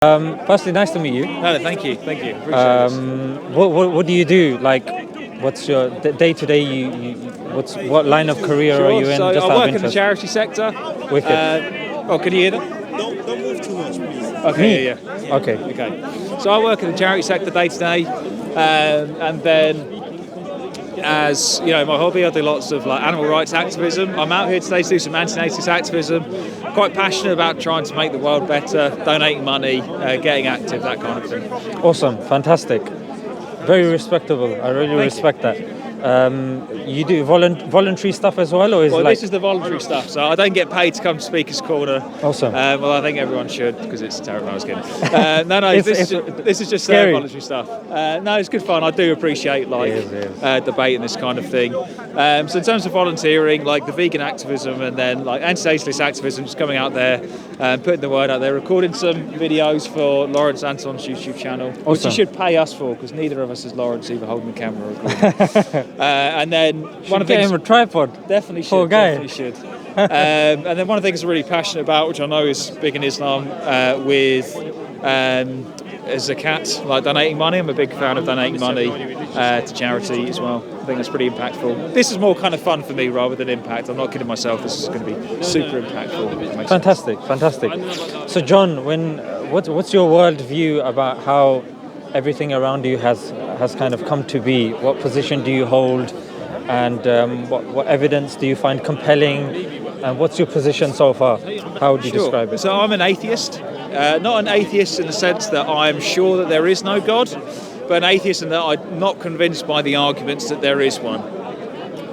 Firstly, nice to meet you. No, thank you. Appreciate it. What do you do? Like, what's your day to day? What line of career are you in? So Just I out of work in the interest. charity sector. Wicked. Can you hear that? Don't move too much, please. Okay, yeah. Okay. So I work in the charity sector day to day, and then as you know, my hobby, I do lots of like animal rights activism. I'm out here today to do some anti-natalist activism. Quite passionate about trying to make the world better, donating money, getting active, that kind of thing. Awesome. Fantastic. Very respectable. I really respect that. You do voluntary stuff as well, or is Well, it like? this is the voluntary stuff, so I don't get paid to come to Speaker's Corner. Awesome. Well, I think everyone should, because it's terrible. I was kidding. No, this is just voluntary stuff. No, it's good fun. I do appreciate debate and this kind of thing. So in terms of volunteering, like the vegan activism and then like anti-natalist activism, just coming out there, putting the word out there, recording some videos for Lawrence Anton's YouTube channel, which you should pay us for, because neither of us is Lawrence either holding the camera or recording. And then one of the Get things him a tripod. definitely should. Poor guy. Definitely should. And then one of the things I'm really passionate about, which I know is big in Islam, with zakat, like donating money. I'm a big fan of donating money to charity as well. I think that's pretty impactful. This is more kind of fun for me rather than impact. I'm not kidding myself. This is going to be super impactful. Fantastic. So, John, what's your world view about how everything around you has kind of come to be? What position do you hold, and what evidence do you find compelling, and what's your position so far? How would you describe it? So I'm an atheist, not an atheist in the sense that I'm sure that there is no God, but an atheist in that I'm not convinced by the arguments that there is one.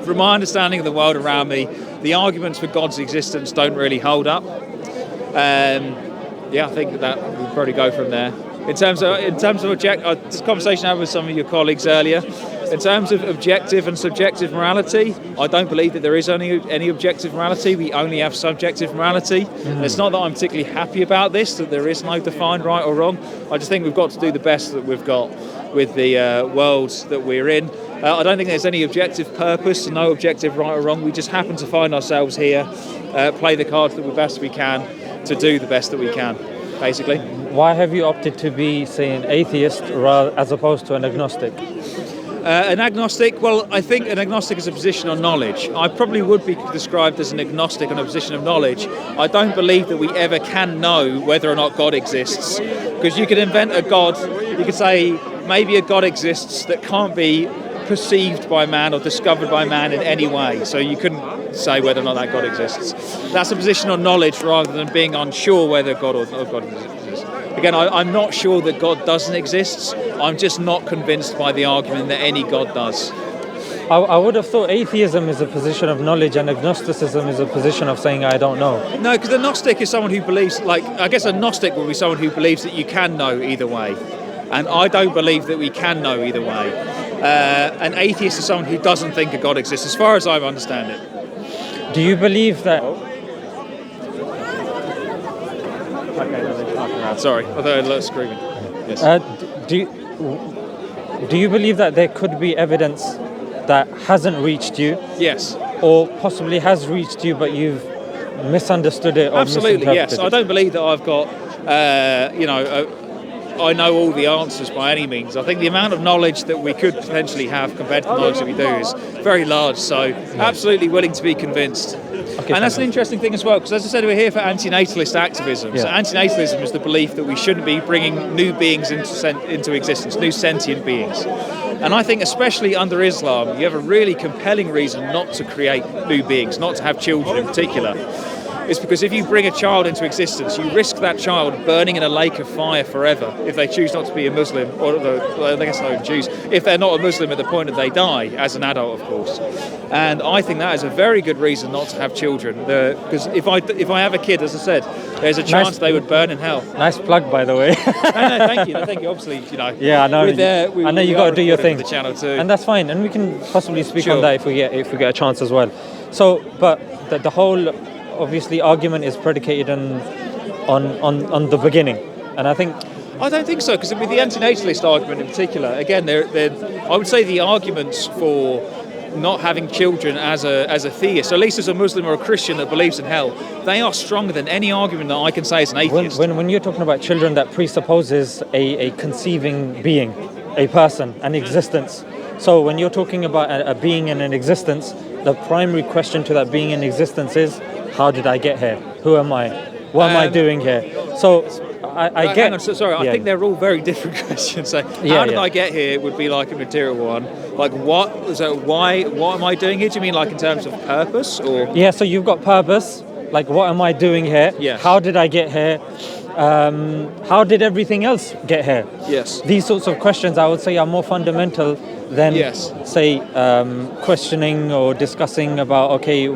From my understanding of the world around me, the arguments for God's existence don't really hold up. I think that we'll probably go from there. In terms of this conversation I had with some of your colleagues earlier, in terms of objective and subjective morality, I don't believe that there is any objective morality. We only have subjective morality. Mm-hmm. It's not that I'm particularly happy about this, that there is no defined right or wrong. I just think we've got to do the best that we've got with the world that we're in. I don't think there's any objective purpose, no objective right or wrong. We just happen to find ourselves here, play the cards that we best we can to do the best that we can, basically. Why have you opted to be, say, an atheist as opposed to an agnostic? An agnostic, well, I think an agnostic is a position on knowledge. I probably would be described as an agnostic on a position of knowledge. I don't believe that we ever can know whether or not God exists. Because you could invent a God, you could say maybe a God exists that can't be perceived by man or discovered by man in any way. So you couldn't say whether or not that God exists. That's a position on knowledge rather than being unsure whether God or God exists. Again, I'm not sure that God doesn't exist. I'm just not convinced by the argument that any God does. I would have thought atheism is a position of knowledge and agnosticism is a position of saying I don't know. No, because a Gnostic is someone who believes, I guess a Gnostic would be someone who believes that you can know either way. And I don't believe that we can know either way. An atheist is someone who doesn't think a God exists, as far as I understand it. Do you believe that... Sorry, I thought I heard screaming. Yes. Do you believe that there could be evidence that hasn't reached you? Yes. Or possibly has reached you, but you've misunderstood it or absolutely, yes. It? I don't believe that I've got, I know all the answers by any means. I think the amount of knowledge that we could potentially have compared to the knowledge that we do is very large. So absolutely willing to be convinced. Okay, and that's an interesting thing as well, because as I said, we're here for anti-natalist activism. Yeah. So anti-natalism is the belief that we shouldn't be bringing new beings into existence, new sentient beings. And I think especially under Islam, you have a really compelling reason not to create new beings, not to have children in particular. It's because if you bring a child into existence, you risk that child burning in a lake of fire forever if they choose not to be a Muslim, or I guess not Jews, if they're not a Muslim at the point that they die, as an adult, of course. And I think that is a very good reason not to have children. Because if I have a kid, as I said, there's a chance they would burn in hell. Nice plug, by the way. No, thank you. Obviously, Yeah, I know. I know you got to do your thing. The channel too. And that's fine. And we can possibly speak on that if we get a chance as well. So, but the whole obviously argument is predicated on the beginning, and I don't think so, because with the anti-natalist argument in particular, again, I would say the arguments for not having children as a theist, or at least as a Muslim or a Christian that believes in hell, they are stronger than any argument that I can say as an atheist. When you're talking about children, that presupposes a conceiving being, a person, an existence. So when you're talking about a being and an existence, the primary question to that being in existence is, how did I get here? Who am I? What am I doing here? So I get... Hang on, I think they're all very different questions. So how did I get here would be like a material one. Like what am I doing here? Do you mean like in terms of purpose or? Yeah, so you've got purpose. Like what am I doing here? Yes. How did I get here? How did everything else get here? Yes. These sorts of questions I would say are more fundamental than say questioning or discussing about, okay,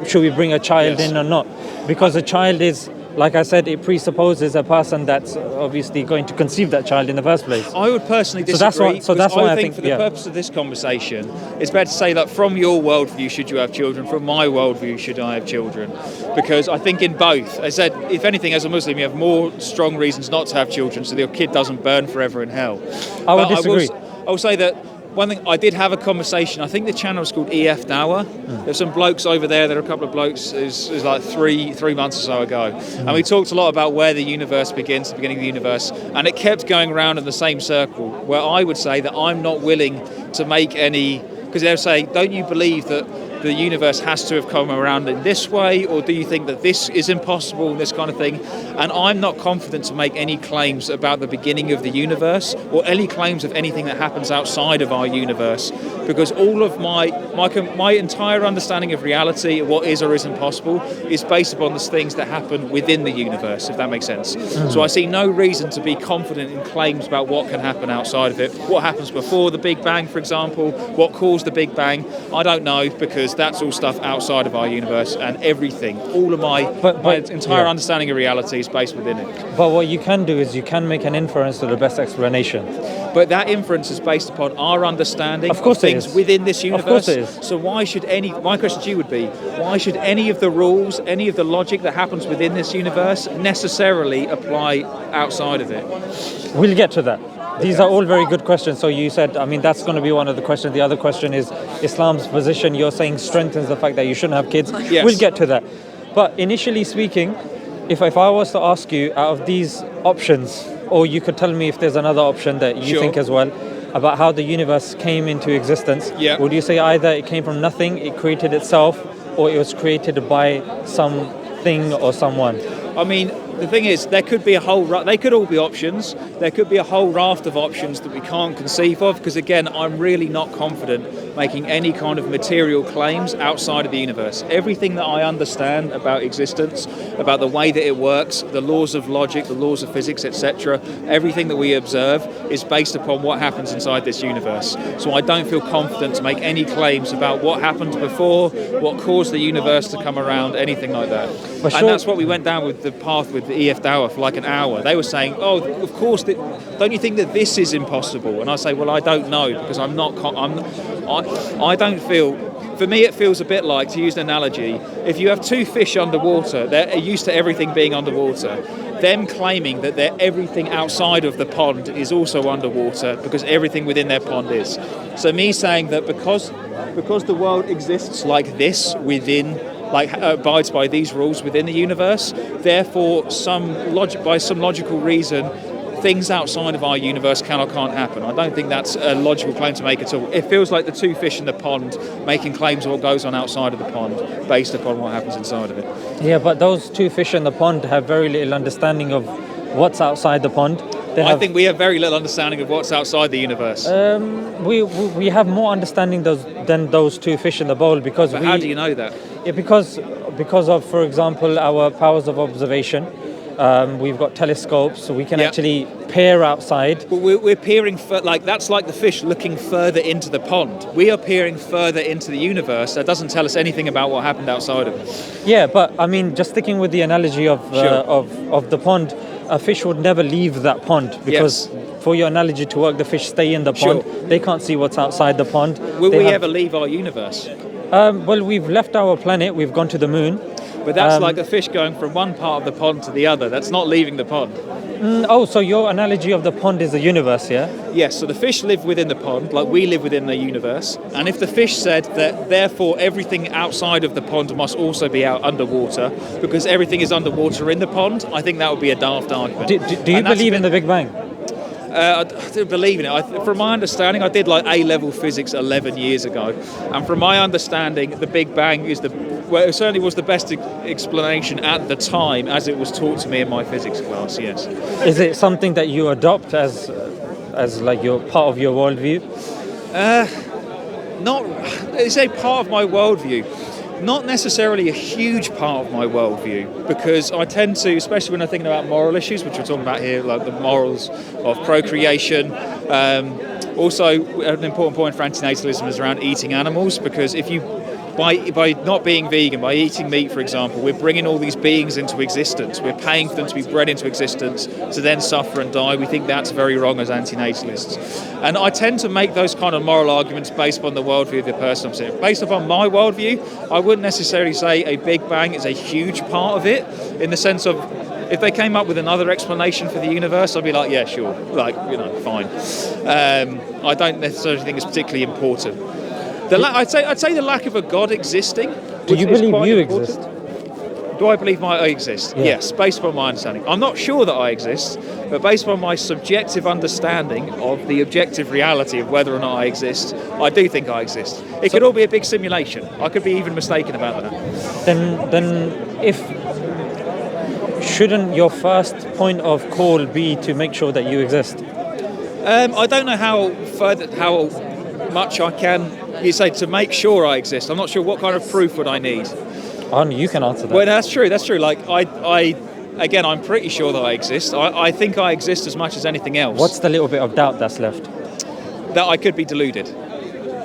should we bring a child in or not? Because a child is, like I said, it presupposes a person that's obviously going to conceive that child in the first place. I would personally disagree. So that's why I think for the purpose of this conversation, it's better to say that from your worldview, should you have children? From my worldview, should I have children? Because I think in both, as I said, if anything, as a Muslim, you have more strong reasons not to have children, so that your kid doesn't burn forever in hell. I would disagree. I will say that one thing, I did have a conversation, I think the channel is called sfdawah. There's some blokes over there, there are a couple of blokes, it was like three months or so ago. And we talked a lot about where the universe begins, the beginning of the universe, and it kept going around in the same circle, where I would say that I'm not willing to make any, because they'll say, don't you believe that the universe has to have come around in this way, or do you think that this is impossible and this kind of thing? And I'm not confident to make any claims about the beginning of the universe or any claims of anything that happens outside of our universe, because all of my entire understanding of reality, what is or isn't possible, is based upon the things that happen within the universe, if that makes sense. So I see no reason to be confident in claims about what can happen outside of it. What happens before the Big Bang, for example, what caused the Big Bang, I don't know, because that's all stuff outside of our universe, and everything, all of my entire understanding of reality is based within it. But what you can do is you can make an inference to the best explanation. But that inference is based upon our understanding of things within this universe. Of course it is. So my question to you would be, why should any of the rules, any of the logic that happens within this universe necessarily apply outside of it? We'll get to that. These are all very good questions. So you said, I mean, that's going to be one of the questions. The other question is Islam's position. You're saying strengthens the fact that you shouldn't have kids. Yes. We'll get to that. But initially speaking, if I was to ask you out of these options, or you could tell me if there's another option that you think as well, about how the universe came into existence, would you say either it came from nothing, it created itself, or it was created by something or someone? I mean, the thing is, there could be they could all be options. There could be a whole raft of options that we can't conceive of, because again, I'm really not confident making any kind of material claims outside of the universe. Everything that I understand about existence, about the way that it works, the laws of logic, the laws of physics, etc., everything that we observe is based upon what happens inside this universe. So I don't feel confident to make any claims about what happened before, what caused the universe to come around, anything like that. And that's what we went down with the path with the EF Dawah for like an hour. They were saying, oh, of course, don't you think that this is impossible? And I say, well, I don't know, because I don't feel, for me it feels a bit like, to use an analogy, if you have two fish underwater, they're used to everything being underwater, them claiming that everything outside of the pond is also underwater because everything within their pond is. So me saying that because the world exists like this within, abides by these rules within the universe, therefore by some logical reason, things outside of our universe can or can't happen. I don't think that's a logical claim to make at all. It feels like the two fish in the pond making claims of what goes on outside of the pond based upon what happens inside of it. Yeah, but those two fish in the pond have very little understanding of what's outside the pond. I think we have very little understanding of what's outside the universe. We have more understanding than those two fish in the bowl, because how do you know that? Yeah, because of, for example, our powers of observation. We've got telescopes, so we can actually peer outside. But we're peering, that's like the fish looking further into the pond. We are peering further into the universe. That doesn't tell us anything about what happened outside of it. Yeah, but I mean, just sticking with the analogy of the pond, a fish would never leave that pond, because for your analogy to work, the fish stay in the pond. They can't see what's outside the pond. Will we ever leave our universe? Well, we've left our planet. We've gone to the moon. But that's like a fish going from one part of the pond to the other. That's not leaving the pond. So your analogy of the pond is the universe, yeah? Yes, so the fish live within the pond, like we live within the universe. And if the fish said that therefore everything outside of the pond must also be out underwater, because everything is underwater in the pond, I think that would be a daft argument. Do you believe in the Big Bang? I don't believe in it. From my understanding, I did like A-level physics 11 years ago, and from my understanding, the Big Bang is it certainly was the best explanation at the time as it was taught to me in my physics class, yes. Is it something that you adopt as like your part of your worldview? It's a part of my worldview. Not necessarily a huge part of my worldview, because I tend to, especially when I'm thinking about moral issues, which we're talking about here, like the morals of procreation. Also, an important point for antinatalism is around eating animals, because if you, by not being vegan, by eating meat, for example, we're bringing all these beings into existence. We're paying for them to be bred into existence, to then suffer and die. We think that's very wrong as antinatalists. And I tend to make those kind of moral arguments based upon the worldview of the person I'm sitting. Based upon my worldview, I wouldn't necessarily say a Big Bang is a huge part of it, in the sense of, if they came up with another explanation for the universe, I'd be like, yeah, sure, like, fine. I don't necessarily think it's particularly important. I'd say the lack of a God existing. Do you believe you exist? Do I believe I exist? Yeah. Yes, based upon my understanding. I'm not sure that I exist, but based upon my subjective understanding of the objective reality of whether or not I exist, I do think I exist. It could all be a big simulation. I could be even mistaken about that. Then shouldn't your first point of call be to make sure that you exist? I don't know how much I can. You say to make sure I exist. I'm not sure what kind of proof would I need. You can answer that. Well, that's true. Like I'm pretty sure that I exist. I think I exist as much as anything else. What's the little bit of doubt that's left? That I could be deluded.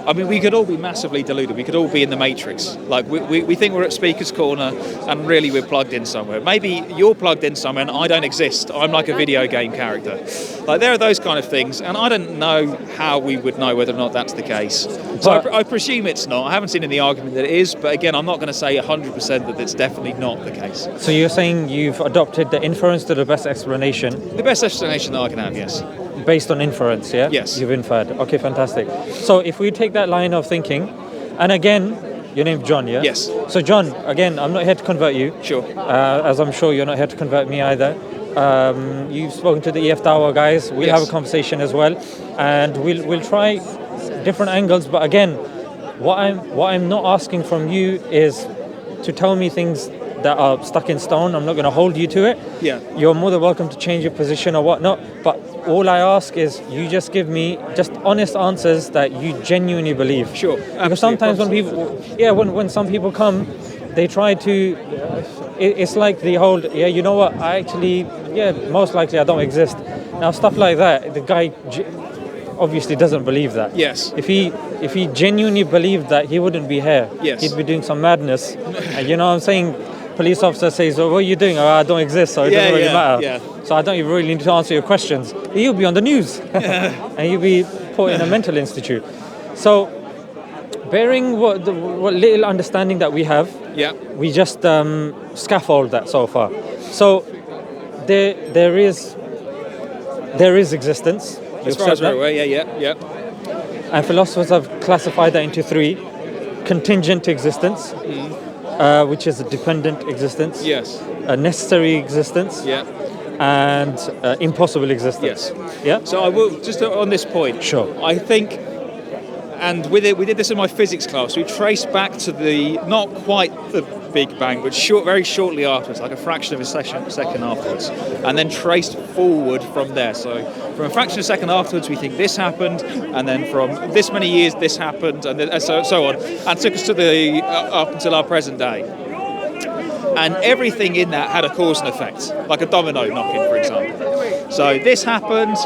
I mean, we could all be massively deluded. We could all be in the Matrix. Like, we think we're at Speaker's Corner, and really we're plugged in somewhere. Maybe you're plugged in somewhere, and I don't exist. I'm like a video game character. Like, there are those kind of things, and I don't know how we would know whether or not that's the case. So I presume it's not. I haven't seen any argument that it is, but again, I'm not going to say 100% that it's definitely not the case. So you're saying you've adopted the inference to the best explanation? The best explanation that I can have, yes. Based on inference, yeah? Yes. You've inferred. Okay, fantastic. So if we take that line of thinking, and again, your name's John, yeah? Yes. So John, again, I'm not here to convert you. Sure. As I'm sure you're not here to convert me either. You've spoken to the sfdawah guys. We'll have a conversation as well, and we'll try different angles. But again, what I'm not asking from you is to tell me things that are stuck in stone. I'm not going to hold you to it. Yeah. You're more than welcome to change your position or whatnot. But all I ask is you just give me just honest answers that you genuinely believe. Sure. Because sometimes when some people come, they try to. It's like the whole you know what? Most likely I don't exist. Now stuff like that. The guy obviously doesn't believe that. Yes. If he genuinely believed that, he wouldn't be here. Yes. He'd be doing some madness. And you know what I'm saying? Police officer says, "Well, what are you doing?" "Oh, I don't exist, so it doesn't really matter." Yeah. So I don't even really need to answer your questions. You'll be on the news, and you'll be put in a mental institute. So, bearing what little understanding that we have, we just scaffold that so far. So there is existence. As far as we're aware, yeah. And philosophers have classified that into three: contingent existence. Which is a dependent existence. Yes. A necessary existence. Yeah. And impossible existence. Yes. Yeah. So I will just on this point. Sure. I think, and with it, we did this in my physics class. We traced back to not quite the Big Bang, but very shortly afterwards, like a fraction of a second afterwards, and then traced forward from there. So from a fraction of a second afterwards, we think this happened, and then from this many years, this happened, and then, so on, and took us to up until our present day. And everything in that had a cause and effect, like a domino knocking, for example. So this happened,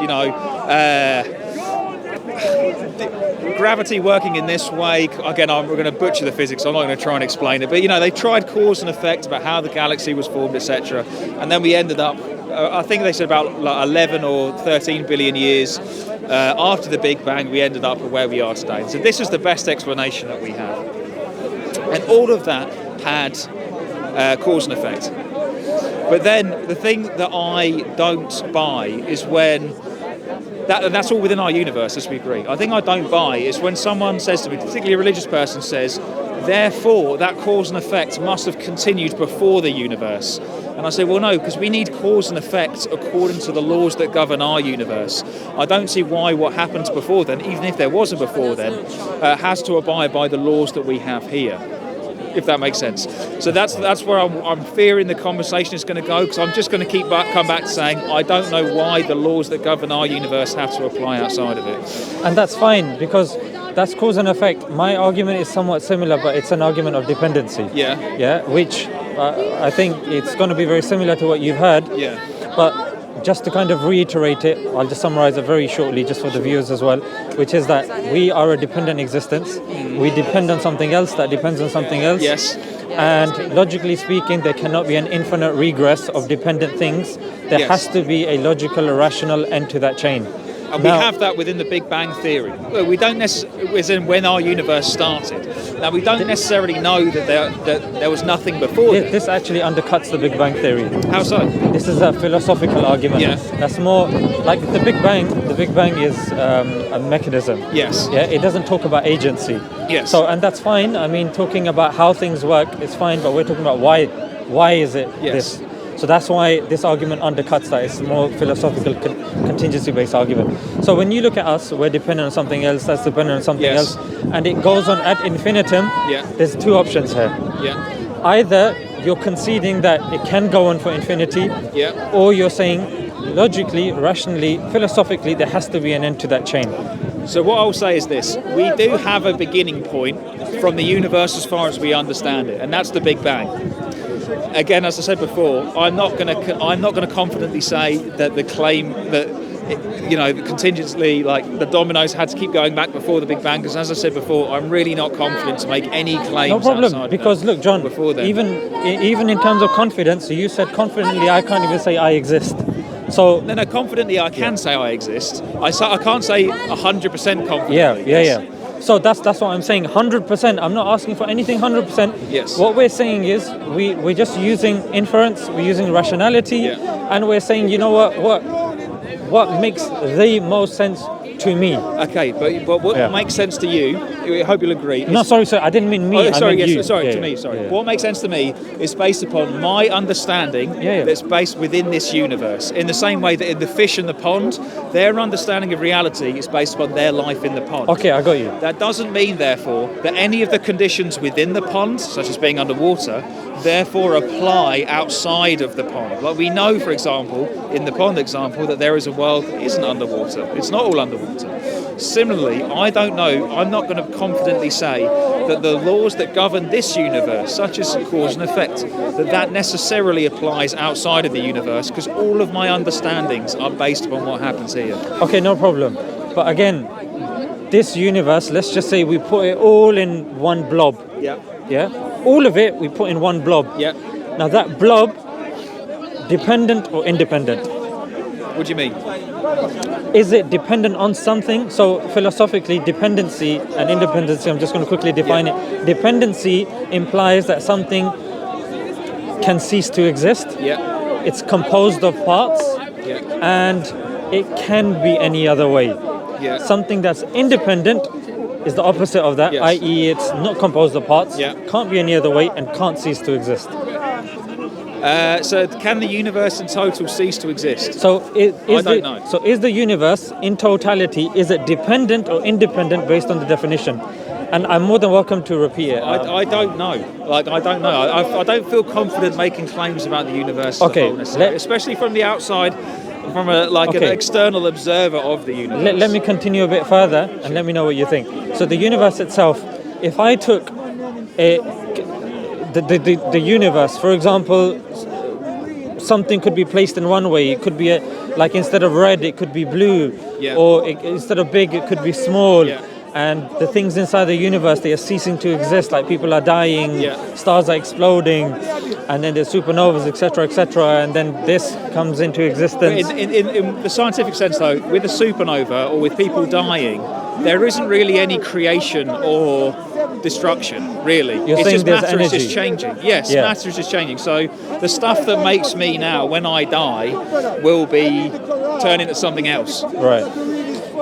gravity working in this way. Again, we're going to butcher the physics, so I'm not going to try and explain it. But, they tried cause and effect about how the galaxy was formed, etc. And then we ended up, I think they said about 11 or 13 billion years after the Big Bang, we ended up where we are today. So this is the best explanation that we have. And all of that had cause and effect. But then the thing that I don't buy is when that's all within our universe, as we agree. I think I don't buy is when someone says to me, particularly a religious person says, therefore that cause and effect must have continued before the universe. And I say, well, no, because we need cause and effect according to the laws that govern our universe. I don't see why what happened before then, even if there was a before then, has to abide by the laws that we have here, if that makes sense. So that's where I'm fearing the conversation is going to go, because I'm just going to come back to saying I don't know why the laws that govern our universe have to apply outside of it. And that's fine, because that's cause and effect. My argument is somewhat similar, but it's an argument of dependency. Yeah, which I think it's going to be very similar to what you've heard. Yeah. But just to kind of reiterate it, I'll just summarize it very shortly, just for the viewers as well, which is that we are a dependent existence. We depend on something else that depends on something else. Yes. And logically speaking, there cannot be an infinite regress of dependent things. There has to be a logical, rational end to that chain. And we have that within the Big Bang Theory. Well, we don't necessarily, as in when our universe started. Now, we don't necessarily know that there was nothing before then. This actually undercuts the Big Bang Theory. How so? This is a philosophical argument. Yeah. That's more like the Big Bang. The Big Bang is a mechanism. Yes. Yeah. It doesn't talk about agency. Yes. So, and that's fine. I mean, talking about how things work is fine, but we're talking about why. Why is it this? So that's why this argument undercuts that. It's more philosophical, contingency-based argument. So when you look at us, we're dependent on something else, that's dependent on something else, and it goes on ad infinitum. Yeah. There's two options here. Yeah. Either you're conceding that it can go on for infinity, or you're saying logically, rationally, philosophically, there has to be an end to that chain. So what I'll say is this: we do have a beginning point from the universe as far as we understand it, and that's the Big Bang. Again, as I said before, I'm not going to confidently say that the claim that contingently, like the dominoes had to keep going back before the Big Bang, because as I said before, I'm really not confident to make any claims. No problem, because look, John, before then. even in terms of confidence, you said confidently, I can't even say I exist. So no, confidently I can say I exist. I can't say 100% confidently. Yeah. So that's what I'm saying. 100%. I'm not asking for anything 100%. Yes. What we're saying is we're just using inference. We're using rationality, and we're saying, you know what makes the most sense to me. Okay, but what makes sense to you? I hope you'll agree. No, sorry, I didn't mean me. Sorry, I meant you. to me. Sorry. What makes sense to me is based upon my understanding that's based within this universe. In the same way that in the fish in the pond, their understanding of reality is based upon their life in the pond. Okay, I got you. That doesn't mean, therefore, that any of the conditions within the pond, such as being underwater, therefore apply outside of the pond. Like we know, for example, in the pond example, that there is a world that isn't underwater. It's not all underwater. Similarly, I don't know, I'm not going to confidently say that the laws that govern this universe, such as cause and effect, that necessarily applies outside of the universe, because all of my understandings are based upon what happens here. Okay, no problem. But again, this universe, let's just say we put it all in one blob. Yeah? All of it we put in one blob. Yeah. Now that blob, dependent or independent? What do you mean? Is it dependent on something? So philosophically, dependency and independency, I'm just going to quickly define it. Dependency implies that something can cease to exist. Yeah. It's composed of parts. Yeah. And it can be any other way. Yeah. Something that's independent is the opposite of that, i.e. it's not composed of parts, can't be any other way, and can't cease to exist. So can the universe in total cease to exist? So I don't know. So is the universe in totality, is it dependent or independent based on the definition? And I'm more than welcome to repeat it. I don't know. I don't know. I don't feel confident making claims about the universe as a whole necessarily, especially from the outside, from an external observer of the universe. Let me continue a bit further and let me know what you think. So the universe itself, if I took the universe, for example, something could be placed in one way. It could be like instead of red, it could be blue, or instead of big, it could be small. And the things inside the universe, they are ceasing to exist. Like people are dying, stars are exploding, and then there's supernovas, etc., etc. And then this comes into existence. In the scientific sense, though, with a supernova or with people dying, there isn't really any creation or destruction, really. You're It's saying just there's matter is energy. just changing. Yes, Yeah. matter is just changing. So the stuff that makes me now, when I die, will be turned into something else. Right.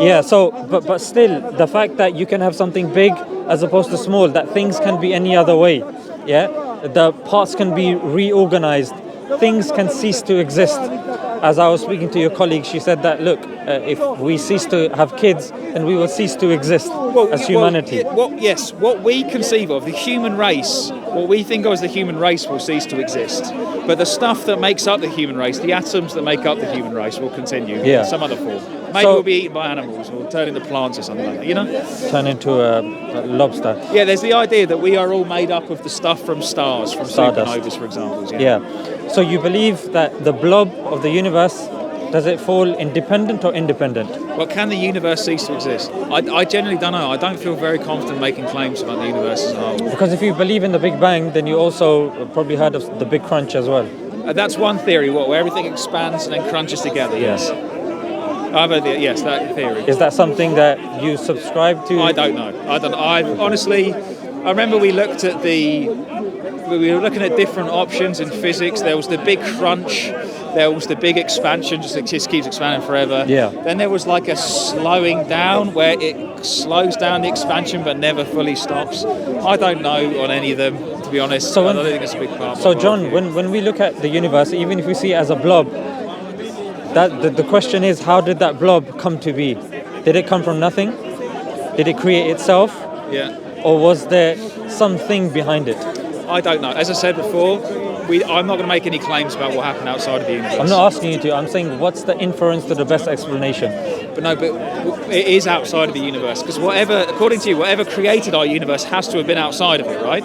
Yeah. So, but still, the fact that you can have something big as opposed to small, that things can be any other way. Yeah. The parts can be reorganized. Things can cease to exist. As I was speaking to your colleague, she said that look, if we cease to have kids, then we will cease to exist as humanity. What we conceive of, the human race, what we think of as the human race will cease to exist. But the stuff that makes up the human race, the atoms that make up the human race, will continue in some other form. Maybe we'll be eaten by animals or turn into plants or something like that, you know? Turn into a lobster. Yeah, there's the idea that we are all made up of the stuff from stars, from Stardust. supernovas, for example. Yeah. So you believe that the blob of the universe, does it fall independent or independent? Well, can the universe cease to exist? I generally don't know. I don't feel very confident making claims about the universe as a whole. Because if you believe in the Big Bang, then you also probably heard of the Big Crunch as well. That's one theory, where everything expands and then crunches together, yes. Yes, that theory. Is that something that you subscribe to? I don't know. I honestly, I remember we were looking at different options in physics. There was the big crunch, there was the big expansion, it just keeps expanding forever. Yeah. Then there was like a slowing down where it slows down the expansion but never fully stops. I don't know on any of them, to be honest. So I don't think it's a big part. So John, when we look at the universe, even if we see it as a blob, that the question is, how did that blob come to be? Did it come from nothing? Did it create itself? Yeah. Or was there something behind it? I don't know. As I said before, I'm not going to make any claims about what happened outside of the universe. I'm not asking you to. I'm saying, what's the inference to the best explanation? But it is outside of the universe, because according to you, whatever created our universe has to have been outside of it, right?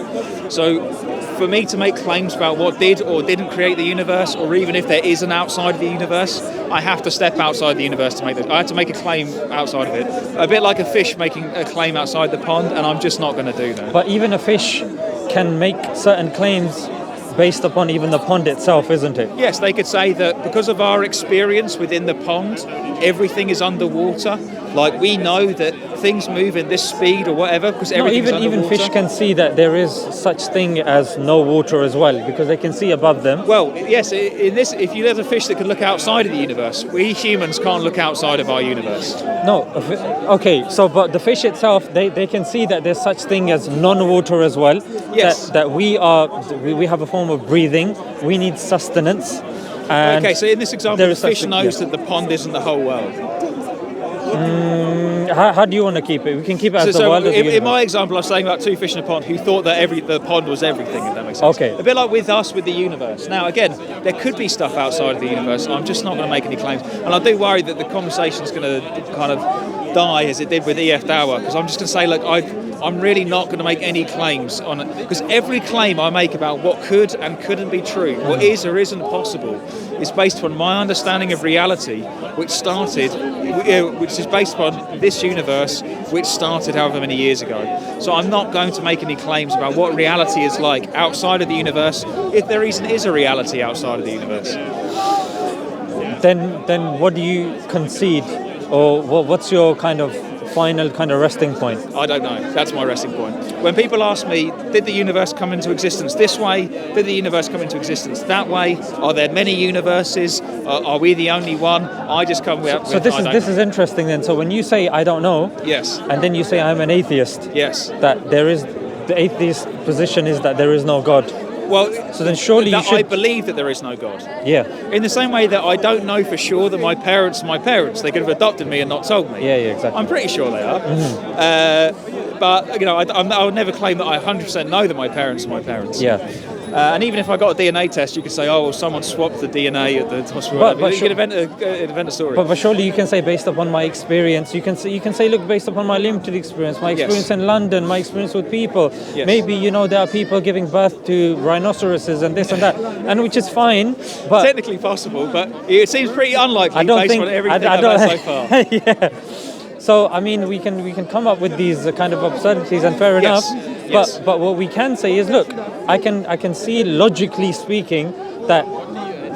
So for me to make claims about what did or didn't create the universe, or even if there is an outside of the universe, I have to step outside the universe to make that. I have to make a claim outside of it. A bit like a fish making a claim outside the pond, and I'm just not going to do that. But even a fish can make certain claims based upon even the pond itself, isn't it? Yes, they could say that because of our experience within the pond, everything is underwater. Like, we know that things move in this speed or whatever because everything is underwater. Even fish can see that there is such thing as no water as well, because they can see above them. Well, yes, if you have a fish that can look outside of the universe, we humans can't look outside of our universe. No, okay, so but the fish itself, they can see that there's such thing as non-water as well. Yes. That we have a form of breathing, we need sustenance. And okay, so in this example, the fish knows that the pond isn't the whole world. How do you want to keep it? We can keep it as the world of the universe. In my example, I was saying about two fish in a pond who thought that the pond was everything, if that makes sense. Okay. A bit like with us, with the universe. Now, again, there could be stuff outside of the universe. I'm just not going to make any claims. And I do worry that the conversation's going to kind of die as it did with sfdawah, because I'm just going to say, look, I'm really not going to make any claims on it, because every claim I make about what could and couldn't be true, what is or isn't possible, is based on my understanding of reality, which is based upon this universe, which started however many years ago. So I'm not going to make any claims about what reality is like outside of the universe, if there is a reality outside of the universe. Then what do you concede, or what's your kind of final kind of resting point? I don't know. That's my resting point. When people ask me, did the universe come into existence this way? Did the universe come into existence that way? Are there many universes? Are we the only one? I just come with. So this is interesting then. So when you say I don't know, yes, and then you say I'm an atheist, yes, that the atheist position is that there is no God. Well, so then surely you should. I believe that there is no God. Yeah. In the same way that I don't know for sure that my parents are my parents. They could have adopted me and not told me. Yeah, exactly. I'm pretty sure they are. Mm-hmm. But I would never claim that I 100% know that my parents are my parents. Yeah. And even if I got a DNA test, you could say, oh, well, someone swapped the DNA at the hospital. You could invent a story. But surely you can say, based upon my experience, you can say, look, based upon my limited experience, my experience in London, my experience with people, maybe, there are people giving birth to rhinoceroses and this and that, and which is fine. But technically possible, but it seems pretty unlikely based on everything I've had so far. Yeah. So, I mean, we can come up with these kind of absurdities, and fair enough. Yes. But what we can say is, look, I can see, logically speaking, that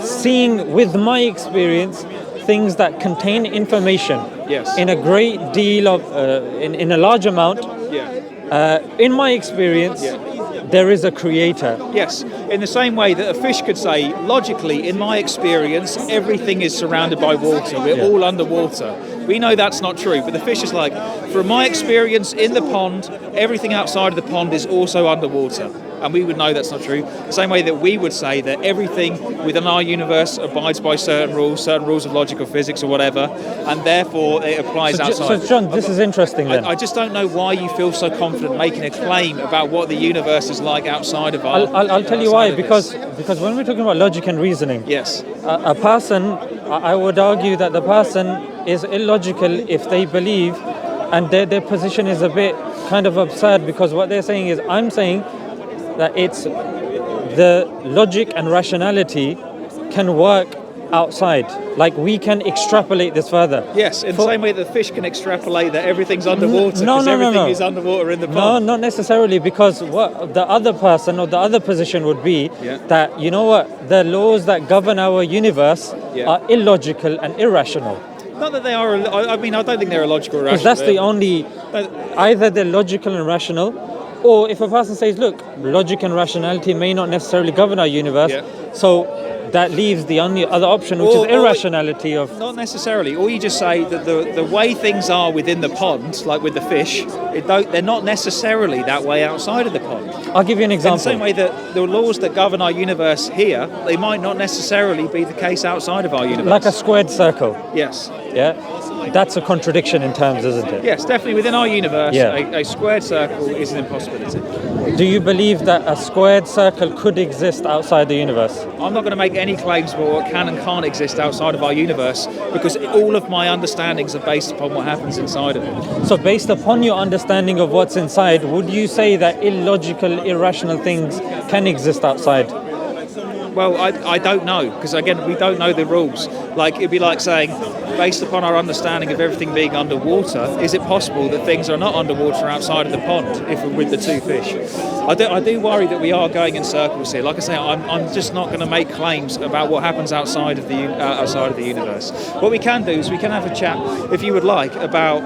seeing with my experience things that contain information in a great deal of in a large amount In my experience, there is a creator. Yes, in the same way that a fish could say, logically, in my experience, everything is surrounded by water. We're all underwater. We know that's not true, but the fish is like, from my experience in the pond, everything outside of the pond is also underwater. And we would know that's not true. The same way that we would say that everything within our universe abides by certain rules of logic or physics or whatever, and therefore it applies outside. So John, this is interesting then. I just don't know why you feel so confident making a claim about what the universe is like outside of our... I'll tell you why, because when we're talking about logic and reasoning, yes, a person, I would argue that the person is illogical if they believe, and their position is a bit kind of absurd, because what they're saying is, I'm saying that it's the logic and rationality can work outside. Like, we can extrapolate this further. Yes, in the same way that fish can extrapolate that everything's underwater, because everything is underwater in the pond. No, not necessarily, because what the other person or the other position would be that, you know what, the laws that govern our universe are illogical and irrational. Not that they are, I mean, I don't think they're illogical or irrational. Because that's the only, either they're logical and rational, or if a person says, look, logic and rationality may not necessarily govern our universe, so that leaves the only other option, which is irrationality of... Not necessarily. Or you just say that the way things are within the pond, like with the fish, they're not necessarily that way outside of the pond. I'll give you an example. In the same way that the laws that govern our universe here, they might not necessarily be the case outside of our universe. Like a squared circle. Yes. Yeah? That's a contradiction in terms, isn't it? Yes, definitely. Within our universe, a squared circle is an impossibility. Do you believe that a squared circle could exist outside the universe? I'm not going to make any claims about what can and can't exist outside of our universe, because all of my understandings are based upon what happens inside of it. So based upon your understanding of what's inside, would you say that illogical, irrational things can exist outside? Well, I don't know, because again, we don't know the rules. Like, it'd be like saying, based upon our understanding of everything being underwater, is it possible that things are not underwater outside of the pond if we're with the two fish? I do worry that we are going in circles here. Like I say, I'm just not going to make claims about what happens outside of the universe. What we can do is we can have a chat, if you would like, about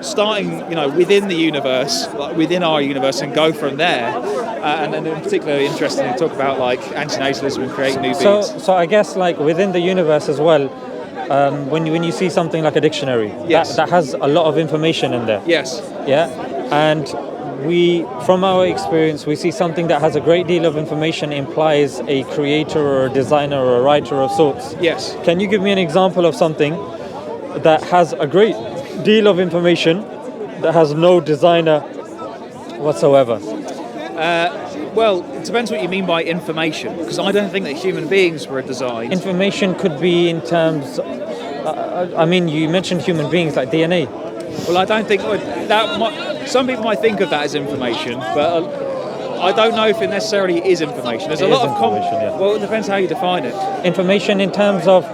starting, within the universe, like within our universe, and go from there. And then, in particular, interesting to talk about like antinatalism and creating new beings. So I guess like within the universe as well. When you see something like a dictionary, that has a lot of information in there. Yes. Yeah, and from our experience, we see something that has a great deal of information implies a creator or a designer or a writer of sorts. Yes. Can you give me an example of something that has a great deal of information that has no designer whatsoever? Well, it depends what you mean by information, because I don't think that human beings were designed. Information could be in terms... you mentioned human beings like DNA. Well, I don't think some people might think of that as information, but I don't know if it necessarily is information. There's a lot of information. Well, it depends how you define it. Information in terms of...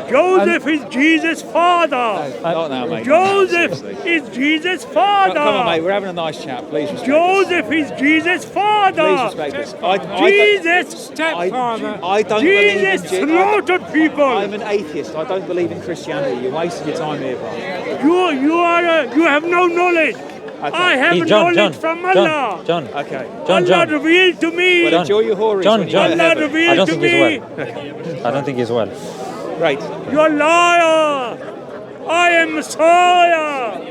Joseph is Jesus' father. Not now, mate. Joseph is Jesus' father. Come on, mate. We're having a nice chat. Please respect Joseph is Jesus' father. Please respect us. Jesus' stepfather. I don't Jesus believe in slaughtered people. I'm an atheist. I don't believe in Christianity. You're wasting your time here, bro. You have no knowledge. Okay. I have knowledge from Allah. John. Okay. Allah revealed to me. Well, enjoy your horrors. John. Allah revealed to me. I don't think he's well. Right. You're a liar. I am Messiah.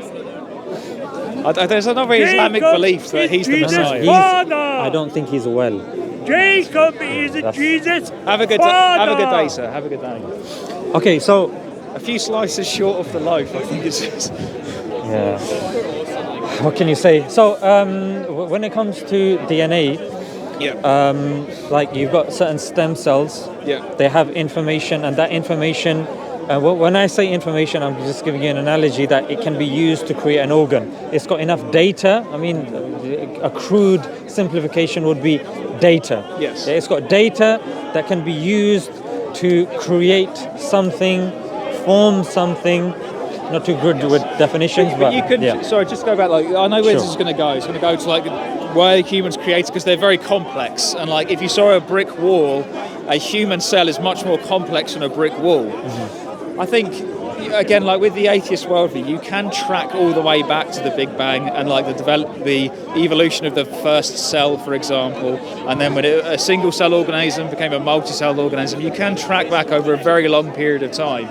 There's another Islamic belief that he's the Messiah. I don't think he's well. Jacob is Jesus' Have a good day, sir. Have a good day. Okay, so a few slices short of the loaf, I think it's. Yeah. What can you say? So when it comes to DNA, like you've got certain stem cells. Yeah. They have information, and that information. When I say information, I'm just giving you an analogy that it can be used to create an organ. It's got enough data. I mean, a crude simplification would be data. Yes. It's got data that can be used to create something, form something. Not too good with definitions, but you could. Sorry, just go back. Like, I know where this is going to go. It's going to go to like why humans create, because they're very complex. And like, if you saw a brick wall, a human cell is much more complex than a brick wall. Mm-hmm. I think again, like with the atheist worldview, you can track all the way back to the Big Bang and like the evolution of the first cell, for example, and then when a single cell organism became a multi-cell organism, you can track back over a very long period of time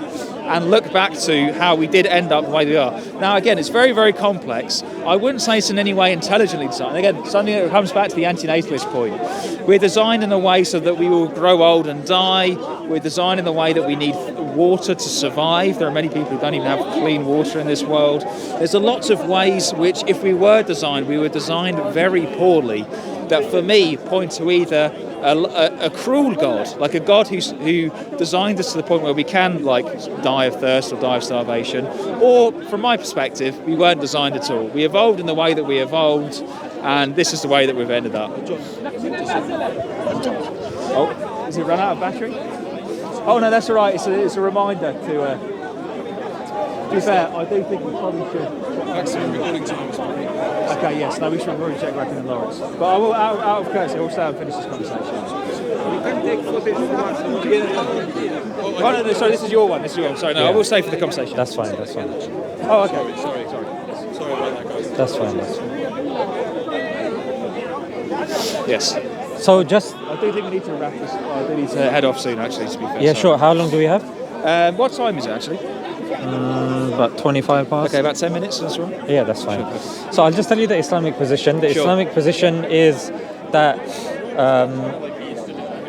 and look back to how we did end up the way we are. Now, again, it's very, very complex. I wouldn't say it's in any way intelligently designed. Again, something that comes back to the anti-natalist point. We're designed in a way so that we will grow old and die. We're designed in the way that we need water to survive. There are many people who don't even have clean water in this world. There's a lots of ways which, if we were designed very poorly, that for me point to either a cruel God, like a God who designed us to the point where we can like die of thirst or die of starvation, or from my perspective, we weren't designed at all. We evolved in the way that we evolved, and this is the way that we've ended up. Oh, has it run out of battery? Oh no, that's all right. It's a reminder to be fair, I do think we probably should. Maximum recording time. Okay, yes, no, we should probably check Reckon and Lawrence. But I will, out of courtesy, I will stay and finish this conversation. You can take footage from us. Oh, no, sorry, this is your one. Sorry, no, I will stay for the conversation. That's fine. Oh, okay. Sorry about that, guys. That's fine. Yes. So just... I do think we need to wrap this. I do need to head off soon, actually, to be fair. Yeah, sure. How long do we have? What time is it, actually? About 25 past. Okay, about 10 minutes, that's right? Yeah, that's fine. So I'll just tell you the Islamic position. The Islamic position is that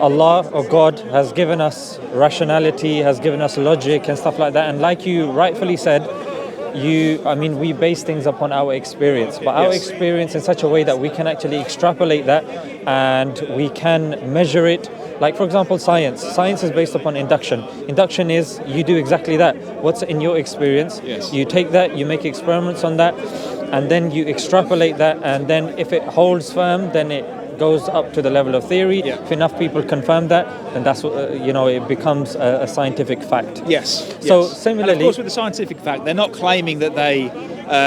Allah or God has given us rationality, has given us logic and stuff like that. And like you rightfully said, we base things upon our experience, but our experience in such a way that we can actually extrapolate that and we can measure it. Like, for example, science. Science is based upon induction. Induction is you do exactly that. What's in your experience? Yes. You take that, you make experiments on that, and then you extrapolate that, and then if it holds firm, then it goes up to the level of theory. Yeah. If enough people confirm that, then that's what, it becomes a scientific fact. Yes. So similarly... And of course, with the scientific fact, they're not claiming that they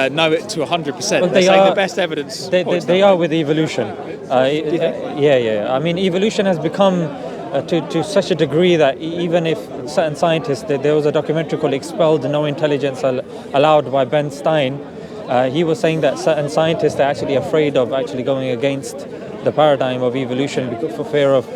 know it to 100%. Well, they're saying the best evidence. They are with evolution. I mean, evolution has become to such a degree that even if certain scientists, there was a documentary called Expelled, No Intelligence Allowed by Ben Stein, he was saying that certain scientists are actually afraid of actually going against the paradigm of evolution for fear of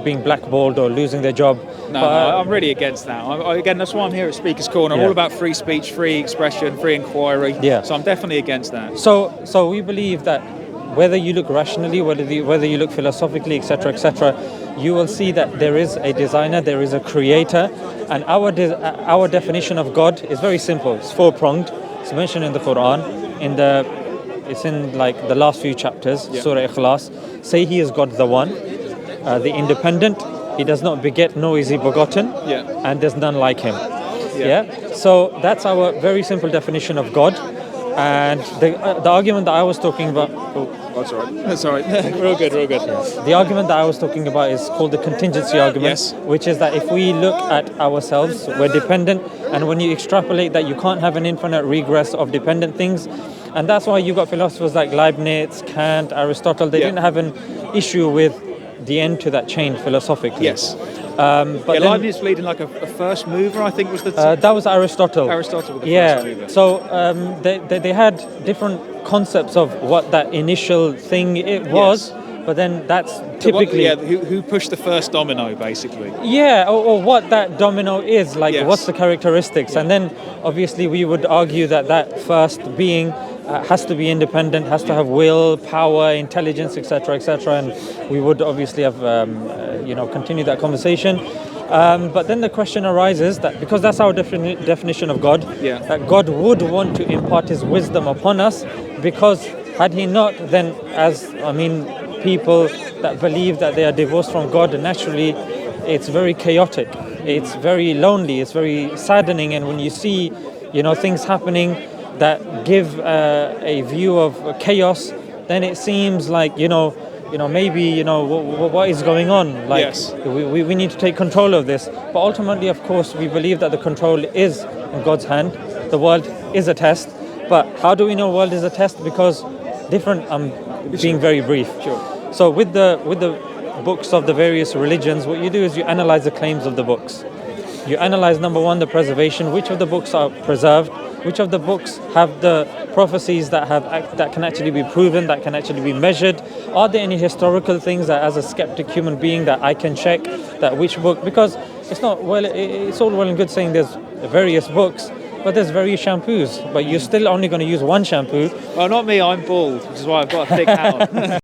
being blackballed or losing their job. No, I'm really against that. Again, that's why I'm here at Speaker's Corner. I'm all about free speech, free expression, free inquiry. Yeah. So I'm definitely against that. So we believe that whether you look rationally, whether you look philosophically, etc., you will see that there is a designer, there is a creator, and our definition of God is very simple. It's four-pronged. It's mentioned in the Quran. It's in like the last few chapters, Surah Ikhlas. Say He is God, the One, the Independent. He does not beget, nor is He begotten, and there's none like Him. So that's our very simple definition of God. And the argument that I was talking about... That's all right. That's all right. We're all good. The argument that I was talking about is called the contingency argument, which is that if we look at ourselves, we're dependent, and when you extrapolate that, you can't have an infinite regress of dependent things. And that's why you got philosophers like Leibniz, Kant, Aristotle. They didn't have an issue with the end to that chain philosophically. Yes. But Leibniz believed in like a first mover, I think was the... that was Aristotle. Aristotle was the first mover. So they had different concepts of what that initial thing it was, but then that's typically... who pushed the first domino, basically. Yeah, or what that domino is, like what's the characteristics. And then obviously we would argue that first being has to be independent, has to have will, power, intelligence, etc., and we would obviously have continue that conversation. But then the question arises that because that's our definition of God, that God would want to impart His wisdom upon us, because had He not, then people that believe that they are divorced from God, naturally it's very chaotic, it's very lonely, it's very saddening, and when you see things happening that give a view of chaos, then it seems like maybe what is going on, like we need to take control of this. But ultimately, of course, we believe that the control is in God's hand. The world is a test, but how do we know world is a test? Because being very brief. So with the books of the various religions, what you do is you analyze the claims of the books. You analyze, number one, the preservation, which of the books are preserved, which of the books have the prophecies that can actually be proven, that can actually be measured. Are there any historical things that, as a skeptic human being, that I can check that which book? Because it's all well and good saying there's various books, but there's various shampoos, but you're still only going to use one shampoo. Well, not me, I'm bald, which is why I've got a thick hat on.